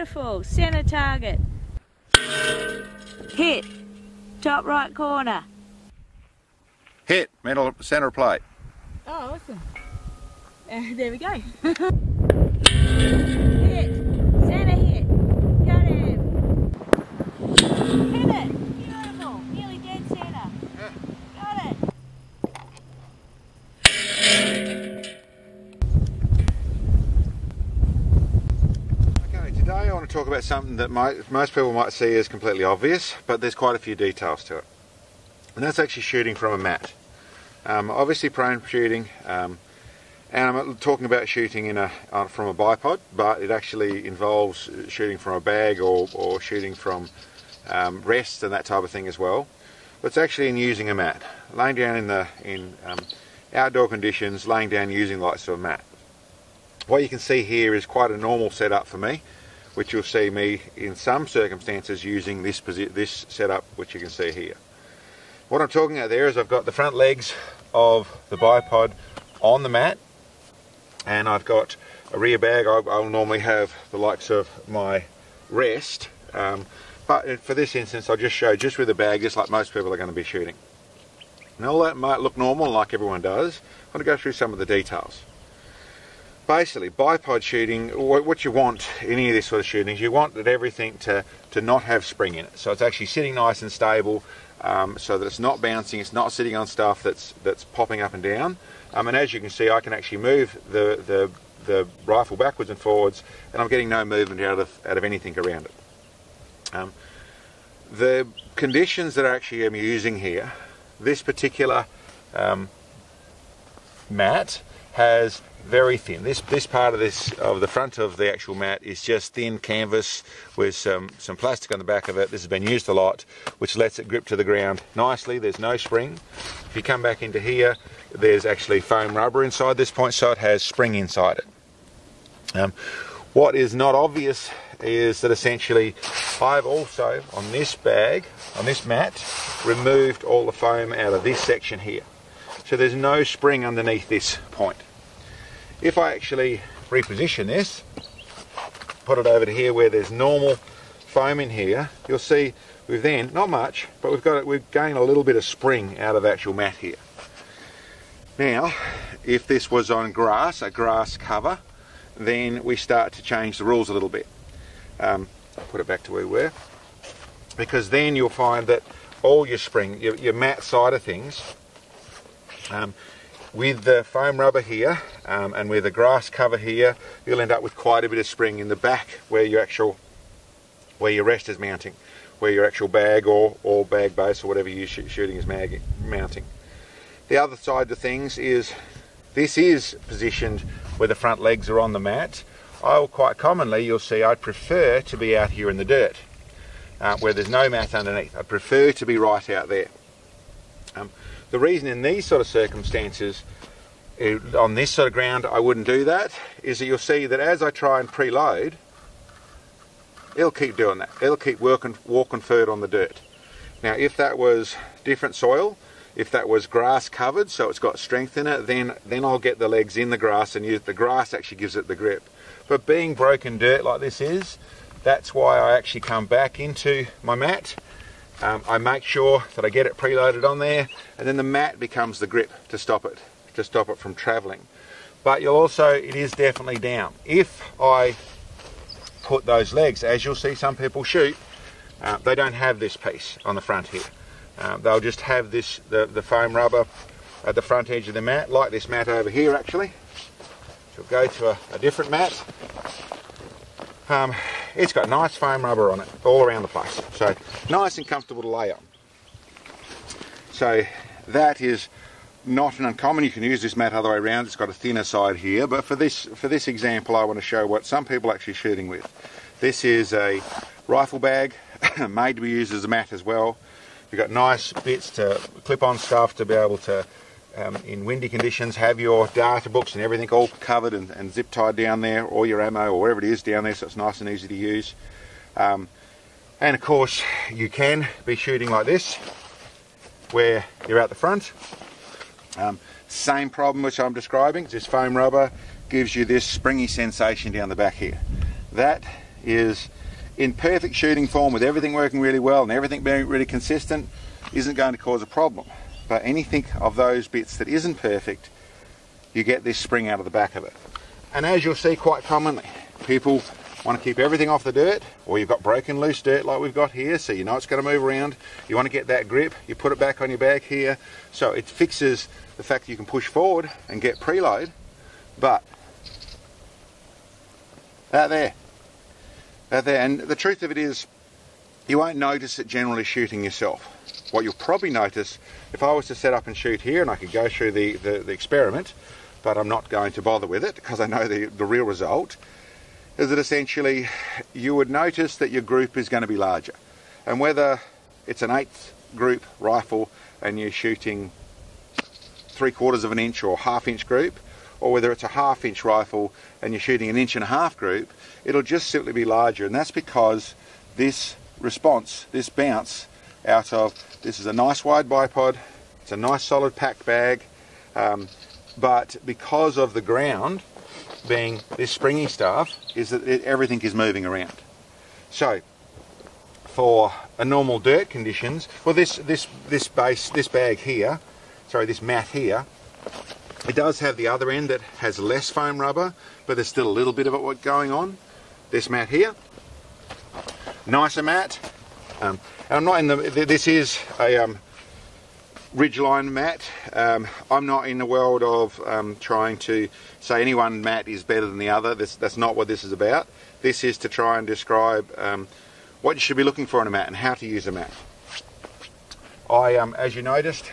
Beautiful. Center target. Hit. Top right corner. Hit. Middle center plate. Oh, awesome. There we go. Hit. Center hit. Got him. Hit it. Beautiful. Nearly dead center. Yeah. Got it. Okay, today I want to talk about something that most people might see as completely obvious, but there's quite a few details to it. And that's actually shooting from a mat. Obviously prone shooting, and I'm talking about shooting from a bipod, but it actually involves shooting from a bag or shooting from rest and that type of thing as well. But it's actually in using a mat, laying down in outdoor conditions, laying down using the likes of a mat. What you can see here is quite a normal setup for me, which you'll see me in some circumstances using this setup, which you can see here. What I'm talking about there is I've got the front legs of the bipod on the mat, and I've got a rear bag. I'll normally have the likes of my rest, but for this instance I'll just show just with a bag, just like most people are going to be shooting. And all that might look normal like everyone does. I'm going to go through some of the details. Basically, bipod shooting, what you want in any of this sort of shooting is you want everything to not have spring in it. So it's actually sitting nice and stable, so that it's not bouncing, it's not sitting on stuff that's popping up and down. And as you can see, I can actually move the rifle backwards and forwards, and I'm getting no movement out of anything around it. The conditions that actually I'm using here, this particular mat has very thin. This part of the front of the actual mat is just thin canvas with some plastic on the back of it. This has been used a lot, which lets it grip to the ground nicely. There's no spring. If you come back into here, there's actually foam rubber inside this point, so it has spring inside it. What is not obvious is that essentially I've also on this mat, removed all the foam out of this section here. So there's no spring underneath this point. If I actually reposition this, put it over to here where there's normal foam in here, you'll see we've then, not much, but we've gained a little bit of spring out of the actual mat here. Now, if this was on grass, a grass cover, then we start to change the rules a little bit. I'll put it back to where we were, because then you'll find that all your spring, your mat side of things, with the foam rubber here and with the grass cover here, you'll end up with quite a bit of spring in the back where your rest is mounting, where your actual bag or bag base or whatever you're shooting is mounting. The other side of things is this is positioned where the front legs are on the mat. Quite commonly you'll see I'd prefer to be out here in the dirt where there's no mat underneath. I'd prefer to be right out there. The reason in these sort of circumstances, on this sort of ground, I wouldn't do that, is that you'll see that as I try and preload, it'll keep doing that. It'll keep walking forward on the dirt. Now, if that was different soil, if that was grass covered, so it's got strength in it, then I'll get the legs in the grass, and the grass actually gives it the grip. But being broken dirt like this is, that's why I actually come back into my mat. I make sure that I get it preloaded on there, and then the mat becomes the grip to stop it from travelling. But it is definitely down. If I put those legs, as you'll see some people shoot, they don't have this piece on the front here. They'll just have the foam rubber at the front edge of the mat, like this mat over here actually. So we'll go to a different mat. It's got nice foam rubber on it all around the place, so nice and comfortable to lay on. So that is not an uncommon. You can use this mat other way around. It's got a thinner side here, but for this example I want to show what some people are actually shooting with. This is a rifle bag made to be used as a mat as well. You've got nice bits to clip on stuff to be able to, in windy conditions, have your data books and everything all covered and zip tied down there, or your ammo or whatever it is down there, so it's nice and easy to use. And of course you can be shooting like this where you're at the front. Same problem which I'm describing. This foam rubber gives you this springy sensation down the back here. That is in perfect shooting form with everything working really well and everything being really consistent isn't going to cause a problem. But anything of those bits that isn't perfect, you get this spring out of the back of it. And as you'll see quite commonly, people want to keep everything off the dirt, or you've got broken loose dirt like we've got here, so you know it's going to move around. You want to get that grip, you put it back on your bag here, so it fixes the fact that you can push forward and get preload. But out there, and the truth of it is, you won't notice it generally shooting yourself. What you'll probably notice, if I was to set up and shoot here, and I could go through the experiment, but I'm not going to bother with it because I know the real result, is that essentially you would notice that your group is going to be larger. And whether it's an 1/8 group rifle and you're shooting 3/4 of an inch or 1/2 inch group, or whether it's a 1/2 inch rifle and you're shooting an 1.5 inch group, it'll just simply be larger. And that's because this response, this bounce out of, this is a nice wide bipod, it's a nice solid pack bag, but because of the ground being this springy stuff, is that everything is moving around. So for a normal dirt conditions, well, this bag here, sorry, this mat here, it does have the other end that has less foam rubber, but there's still a little bit of it going on. This mat here, nicer mat, and I'm not in the, this is a ridgeline mat. I'm not in the world of trying to say any one mat is better than the other. That's not what this is about. This is to try and describe what you should be looking for in a mat and how to use a mat. As you noticed,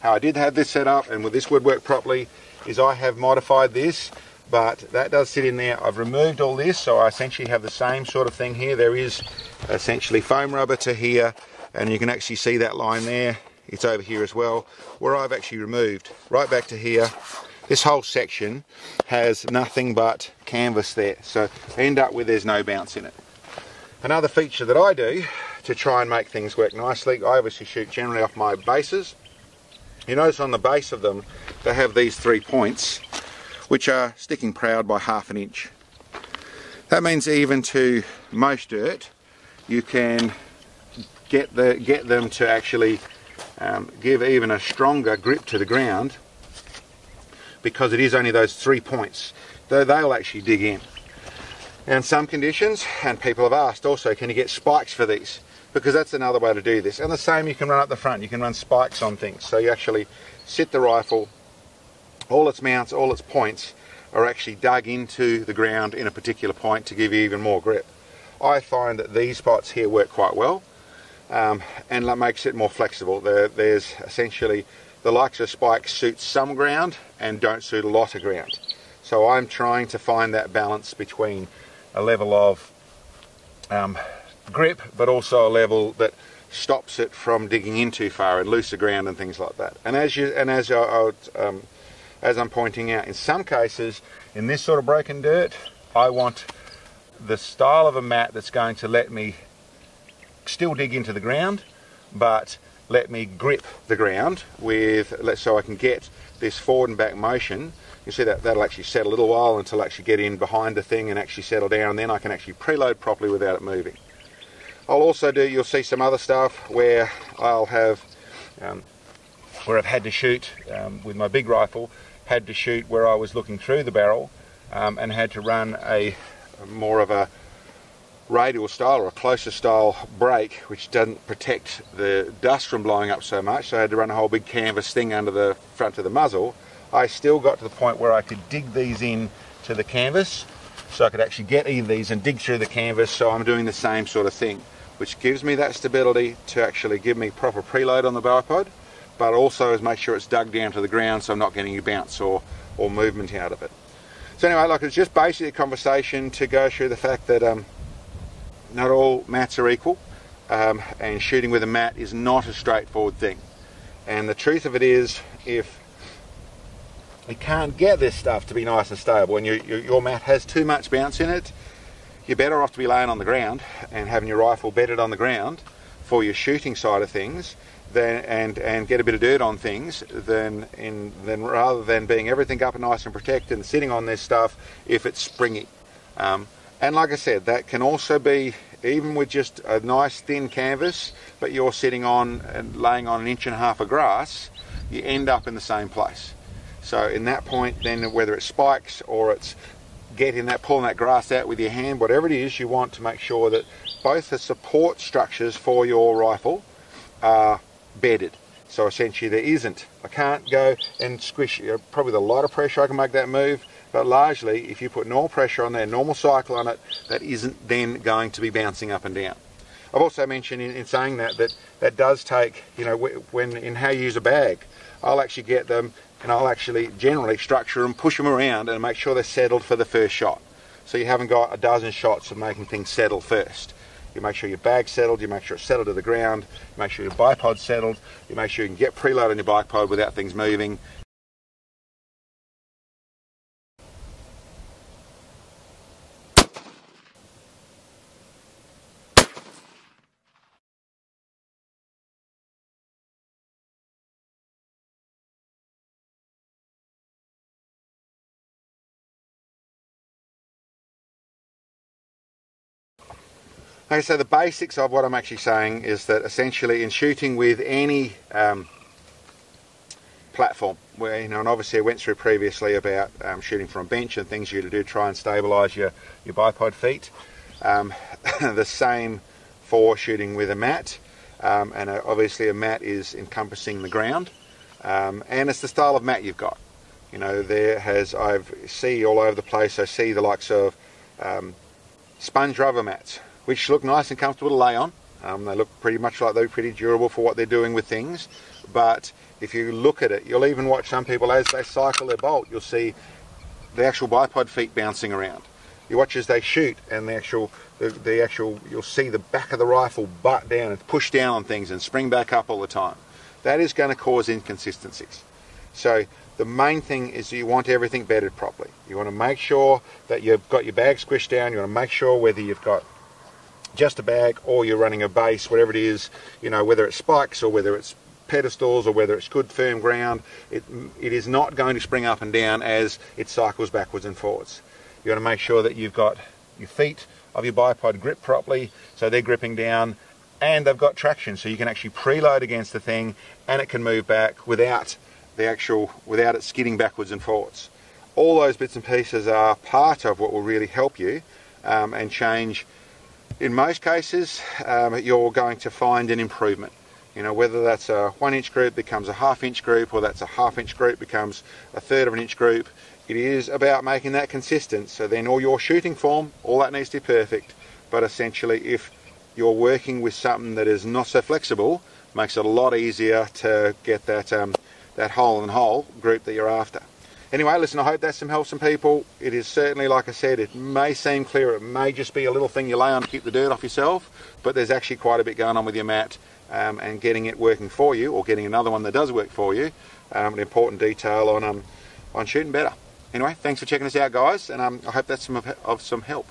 how I did have this set up, and this would work properly, is I have modified this, but that does sit in there. I've removed all this, so I essentially have the same sort of thing here. There is essentially foam rubber to here, and you can actually see that line there. It's over here as well, where I've actually removed right back to here. This whole section has nothing but canvas there, so I end up with there's no bounce in it. Another feature that I do to try and make things work nicely, I obviously shoot generally off my bases. You notice on the base of them, they have these 3 points, which are sticking proud by 1/2 inch. That means even to most dirt, you can get them to actually give even a stronger grip to the ground, because it is only those 3 points. They'll actually dig in. And some conditions, and people have asked also, can you get spikes for these? Because that's another way to do this. And the same you can run up the front, you can run spikes on things. So you actually sit the rifle, all its mounts, all its points are actually dug into the ground in a particular point to give you even more grip. I find that these spots here work quite well, and that makes it more flexible. There's essentially, the likes of spikes suit some ground and don't suit a lot of ground. So I'm trying to find that balance between a level of grip, but also a level that stops it from digging in too far and looser ground and things like that. And as I'm pointing out, in some cases, in this sort of broken dirt, I want the style of a mat that's going to let me still dig into the ground, but let me grip the ground with, so I can get this forward and back motion. You see that'll actually set a little while until I actually get in behind the thing and actually settle down, and then I can actually preload properly without it moving. I'll also do, you'll see some other stuff where I'll have, where I've had to shoot with my big rifle, had to shoot where I was looking through the barrel, and had to run a more of a radial style or a closer style break, which doesn't protect the dust from blowing up so much. So I had to run a whole big canvas thing under the front of the muzzle. I still got to the point where I could dig these in to the canvas, so I could actually get either these and dig through the canvas. So I'm doing the same sort of thing, which gives me that stability to actually give me proper preload on the bipod, but also is make sure it's dug down to the ground so I'm not getting any bounce or movement out of it. So anyway, like, it's just basically a conversation to go through the fact that not all mats are equal, and shooting with a mat is not a straightforward thing. And the truth of it is, if you can't get this stuff to be nice and stable, and your mat has too much bounce in it, you're better off to be laying on the ground and having your rifle bedded on the ground for your shooting side of things, and get a bit of dirt on things, than rather than being everything up and nice and protected and sitting on this stuff if it's springy. And like I said, that can also be even with just a nice thin canvas, but you're sitting on and laying on 1.5 inches of grass, you end up in the same place. So in that point, then whether it's spikes or it's pulling that grass out with your hand, whatever it is, you want to make sure that both the support structures for your rifle are bedded. So essentially I can't go and squish, probably the lot of pressure I can make that move, but largely if you put normal pressure on there, normal cycle on it, that isn't then going to be bouncing up and down. I've also mentioned in saying that does take, when in how you use a bag, I'll actually get them and I'll actually generally structure them, push them around and make sure they're settled for the first shot. So you haven't got a dozen shots of making things settle first. You make sure your bag's settled, you make sure it's settled to the ground, you make sure your bipod's settled, you make sure you can get preload on your bipod without things moving. Okay, so the basics of what I'm actually saying is that essentially in shooting with any platform, where, and obviously I went through previously about shooting from a bench and things you to do to try and stabilise your bipod feet. The same for shooting with a mat, and obviously a mat is encompassing the ground, and it's the style of mat you've got. I see all over the place, I see the likes of sponge rubber mats, which look nice and comfortable to lay on. They look pretty much like they're pretty durable for what they're doing with things. But if you look at it, you'll even watch some people as they cycle their bolt, you'll see the actual bipod feet bouncing around. You watch as they shoot and you'll see the back of the rifle butt down and push down on things and spring back up all the time. That is going to cause inconsistencies. So the main thing is you want everything bedded properly. You want to make sure that you've got your bag squished down. You want to make sure whether you've got just a bag or you're running a base, whatever it is, whether it's spikes or whether it's pedestals or whether it's good firm ground, it is not going to spring up and down as it cycles backwards and forwards. You want to make sure that you've got your feet of your bipod gripped properly, so they're gripping down and they've got traction, so you can actually preload against the thing and it can move back without it skidding backwards and forwards. All those bits and pieces are part of what will really help you and change. In most cases, you're going to find an improvement. Whether that's a 1 inch group becomes a 1/2 inch group, or that's a 1/2 inch group becomes a 1/3 of an inch group. It is about making that consistent. So then all your shooting form, all that needs to be perfect. But essentially, if you're working with something that is not so flexible, it makes it a lot easier to get that hole in hole group that you're after. Anyway, listen, I hope that's some help some people. It is certainly, like I said, it may seem clear, it may just be a little thing you lay on to keep the dirt off yourself, but there's actually quite a bit going on with your mat, and getting it working for you, or getting another one that does work for you, an important detail on shooting better. Anyway, thanks for checking us out, guys, and I hope that's of some help.